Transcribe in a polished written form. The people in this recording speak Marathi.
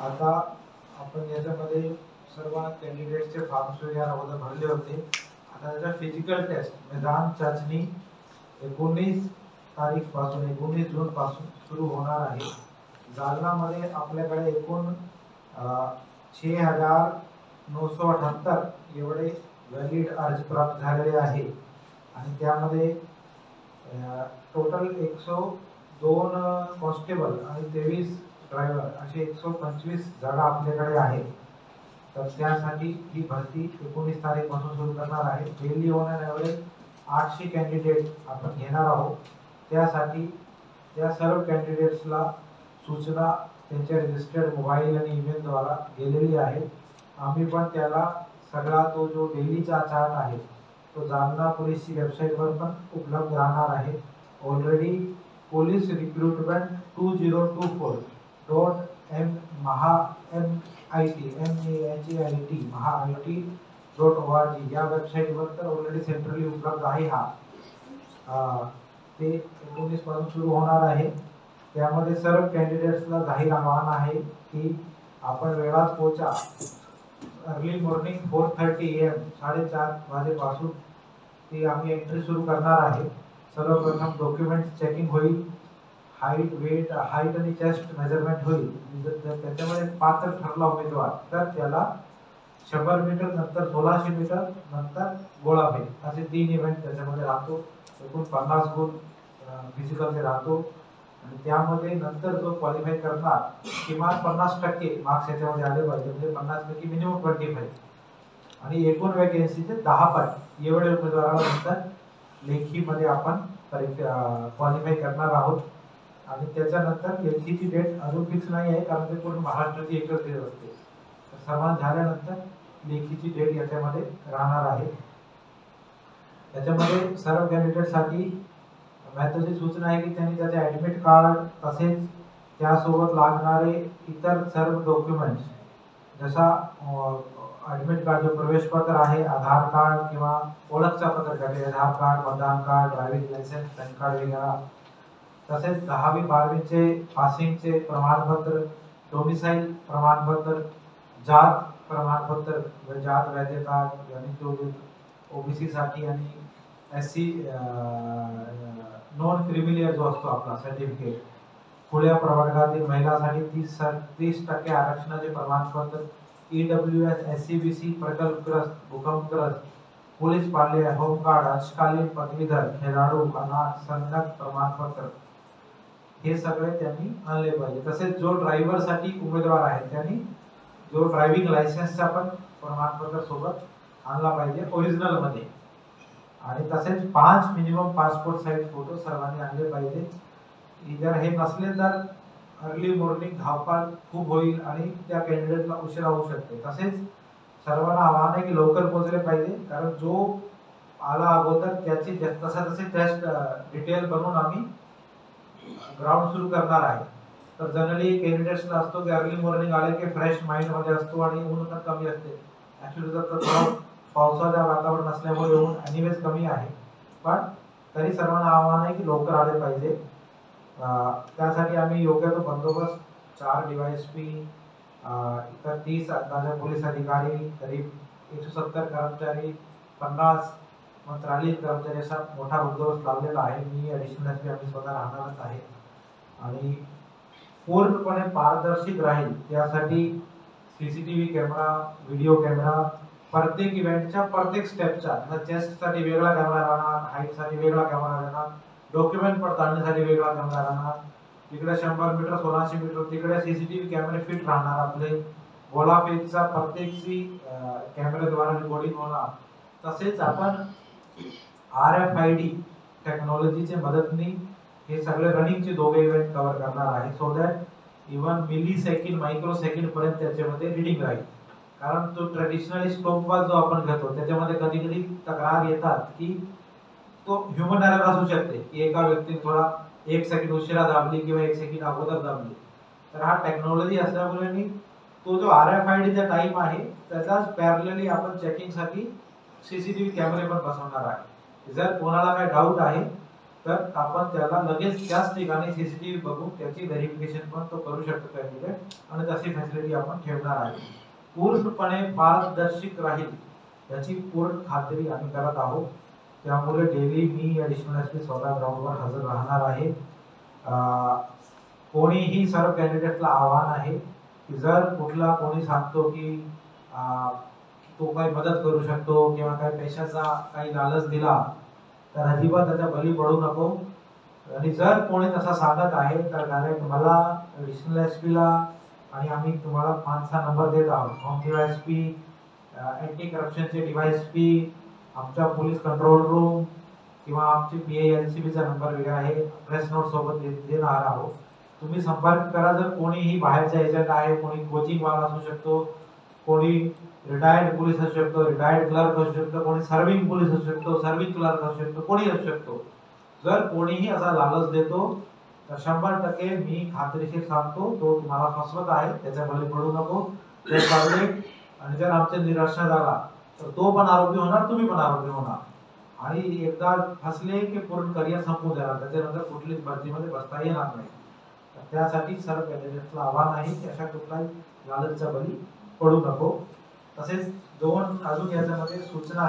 आता आपण याच्यामध्ये सर्व कॅन्डिडेटचे फॉर्म्स वगैरे अगोदर भरले होते. आता त्याचा फिजिकल टेस्ट मैदान चाचणी 19 तारीख पासून 19 जून पासून सुरू होणार आहे. जालनामध्ये आपल्याकडे एकूण 6,978 एवढे व्हॅलिड अर्ज प्राप्त झालेले आहे आणि त्यामध्ये टोटल 102 कॉन्स्टेबल आणि 23 ड्रायव्हर असे 125 जागा आपल्याकडे आहेत. तर त्यासाठी ही भरती 19 तारीखपासून सुरू करणार आहे. Daily on an average 800 candidate आपण घेणार आहोत. त्यासाठी त्या सर्व कॅन्डिडेट्सला सूचना त्यांच्या रजिस्टर्ड मोबाईल आणि ईमेलद्वारा गेलेली आहे. आम्ही पण त्याला सगळा तो जो डेलीचा चार्ट आहे तो जालना पोलीसची वेबसाईटवर पण उपलब्ध राहणार आहे. ऑलरेडी पोलीस रिक्रुटमेंट 2024.MIT या वेबसाईटवर तर ऑलरेडी सेंट्रली उपलब्ध आहे. ते 19 पासून सुरू होणार आहे. त्यामध्ये सर्व कॅन्डिडेट्सला जाहीर आवाहन आहे की आपण वेळात पोहोचा. अर्ली मॉर्निंग 4:30 AM 4:30 वाजेपासून ती आम्ही एंट्री सुरू करणार आहे. सर्वप्रथम डॉक्युमेंट चेकिंग होईल, हाईट आणि चेस्ट मेजरमेंट होईल. जर त्याच्यामध्ये पात्र ठरला उमेदवार तर त्याला 100 मीटर, नंतर 1600 मीटर, नंतर गोळाफेक असे 3 इव्हेंट त्याच्यामध्ये राहतो. एकूण 50 गुण फिजिकलचे राहतो आणि त्यामध्ये नंतर जो क्वालिफाय करणार किमान 50% मार्क्स याच्यामध्ये आले पाहिजे, म्हणजे 50 पैकी मिनिमम 25 आणि एकूण वॅकन्सीचे 10 पट एवढे उमेदवाराला नंतर लेखीमध्ये आपण क्वालिफाय करणार आहोत. आणि त्याच्यानंतर लेखीची डेट अजून फिक्स नाही आहे, कारण ते पूर्ण महाराष्ट्राची एकच डेट असते. समान झाल्यानंतर लेखीची डेट याच्यामध्ये राहणार आहे. त्याच्यामध्ये सर्व कॅन्डिडेटसाठी महत्त्वाची सूचना आहे की त्यांनी त्याचे ॲडमिट कार्ड तसेच त्यासोबत लागणारे इतर सर्व डॉक्युमेंट्स, जसा ॲडमिट कार्ड जो प्रवेशपत्र आहे, आधार कार्ड किंवा ओळखचा पत्र, आधार कार्ड, मतदान card, driving licence, pan card वगैरे, तसेच 10वी 12वीचे पासिंगचे प्रमाणपत्र, डोमिसाईल प्रमाणपत्र, जात प्रमाणपत्र, जात वैधता आणि जो ओबीसी साठी आणि SC नॉन क्रिमिलियर जो असतो आपला सर्टिफिकेट, खुल्या प्रवर्गातील महिलांसाठी 30% आरक्षणाचे प्रमाणपत्र, EWS SCBC प्रकल्पग्रस्त, भूकंपग्रस्त, पोलीस पाल्य, होमगार्ड, अंशकालीन पदवीधर, खेळाडू, अनाथ, संगणक प्रमाणपत्र, हे सगळे त्यांनी आणले पाहिजे. तसेच जो ड्रायव्हर साठी उमेदवार आहे त्यांनी जो ड्रायव्हिंग लायसन्सचा पण प्रमाणपत्र सोबत आणला पाहिजे ओरिजिनल मध्ये. आणि तसेच 5 मिनिमम पासपोर्ट साईज फोटो सर्वांनी आणले पाहिजे. जर हे नसले तर अर्ली मॉर्निंग धावपळ खूप होईल आणि त्या कॅन्डिडेटला उशीर होऊ शकते. तसेच सर्वांना आवाहन आहे की लवकर पोहोचले पाहिजे, कारण जो आला अगोदर त्याची तसे टेस्ट डिटेल बनवून आम्ही ग्राउंड सुरू करणार आहे. तर जनरली कॅन्डिडेट्सला असतो की अर्ली मॉर्निंग आले की फ्रेश माइंड मध्ये असतो आणि ऊन पण कमी असते. ऍक्च्युली जर थोडा पावसाचं वातावरण असल्यामुळे ऊन एनिवेज कमी आहे, पण तरी सर्वांना आव्हान आहे की लवकर आले पाहिजे. त्यासाठी आम्ही योग्य तो बंदोबस्त 4 DYSP, इतर 30 अंदाजे पोलीस अधिकारी, करीब 170 कर्मचारी, 50 मंत्रालयीन कर्मचारी असा मोठा बंदोबस्त लावलेला आहे. मी ॲडिशनल SP आम्ही स्वतः राहणारच आहे आणि पूर्णपणे पारदर्शक राहील त्यासाठी CCTV कॅमेरा, व्हिडिओ कॅमेरा प्रत्येक इव्हेंटच्या प्रत्येक स्टेपच्या, चेस्टसाठी वेगळा कॅमेरा राहणार, हाईटसाठी वेगळा कॅमेरा राहणार, डॉक्युमेंट पडताळणीसाठी वेगळा कॅमेरा राहणार, इकडे 100 मीटर 1600 मीटर तिकडे CCTV कॅमेरे फिट राहणार. आपले गोलाफेकचा प्रत्येकची कॅमेऱ्याद्वारे रेकॉर्डिंग होणार. तसेच आपण RFID टेक्नॉलॉजीच्या मदतीने हे सगळे रनिंगचे दोघे इव्हेंट कव्हर करणार आहे, so that even millisecond microsecond पर्यंत त्याच्यामध्ये रीडिंग राहील. कारण तो ट्रेडिशनली स्टॉपवॉच जो आपण घेतो त्याच्यामध्ये कधी कधी तक्रार येतात की तो ह्युमन एरर असू शकते की एका व्यक्तीने थोडा 1 सेकंड उशिरा दाबली किंवा 1 सेकंड अगोदर दाबली. तर हा टेक्नॉलॉजी असल्यामुळे तो जो RFID चा टाइम आहे त्याचाच पॅरलली आपण चेकिंग साठी CCTV कॅमेरे पण बसवणार आहे. जर कोणाला काही डाऊट आहे तर आपण त्याला लगेच त्याच ठिकाणी सीसीटीव्ही बघून त्याची व्हेरिफिकेशन पण तो करू शकतो कॅन्डिडेट, आणि तशी फॅसिलिटी आपण ठेवणार आहे. पूर्णपणे पारदर्शक राहील याची पूर्ण खात्री आम्ही करत आहोत. त्यामुळे डेली मी ऍडिशनल एसपी स्वतः ग्राउंडवर हजर राहणार आहे. कोणीही सर्व कॅन्डिडेटला आव्हान आहे की जर कुठला कोणी सांगतो की तो काही मदत करू शकतो किंवा काही पैशाचा काही लालच दिला तर अजिबात त्याच्या बली पडू नको. आणि जर कोणी तसा सांगत आहे तर डायरेक्ट मला ऍडिशनल एसपी ला आणि आम्ही तुम्हाला 5 नंबर देत आहोत. काउंटी एसपी, अँटी करप्शनचे डीवायएसपी, आमच्या पोलीस कंट्रोल रूम किंवा आमची PILCB चा नंबर वगैरे आहे, प्रेस नोट सोबत देणार आहोत. तुम्ही संपर्क करा. जर कोणीही बाहेरचा एजंट आहे, कोणी कोचिंग वाला असू शकतो, कोणी रिटायर्ड पोलीस असू शकतो, रिटायर्ड क्लर्क असू शकतो, कोणी सर्व्हिंग पोलीस असू शकतो, सर्व्हिंग क्लर्क असू शकतो, कोणी असू शकतो. जर कोणीही असा लालच देतो तर 100% मी खात्रीशीर सांगतो तो तुम्हाला फसवत आहे, त्याच्या बळी पडू नको. आणि जर आमचे निराशा झाला तर तो पण आरोपी होणार, तुम्ही पण आरोपी होणार. आणि एकदा फसले की पूर्ण करिअर संपून जाणार, त्याच्यानंतर कुठलीच भरतीमध्ये बसता येणार नाही. त्यासाठी सर्व कॅन्डिडेटला आव्हान आहे की अशा कुठलाही लालचच्या बळी पडू नको. तसेच दोन अजून याच्यामध्ये सूचना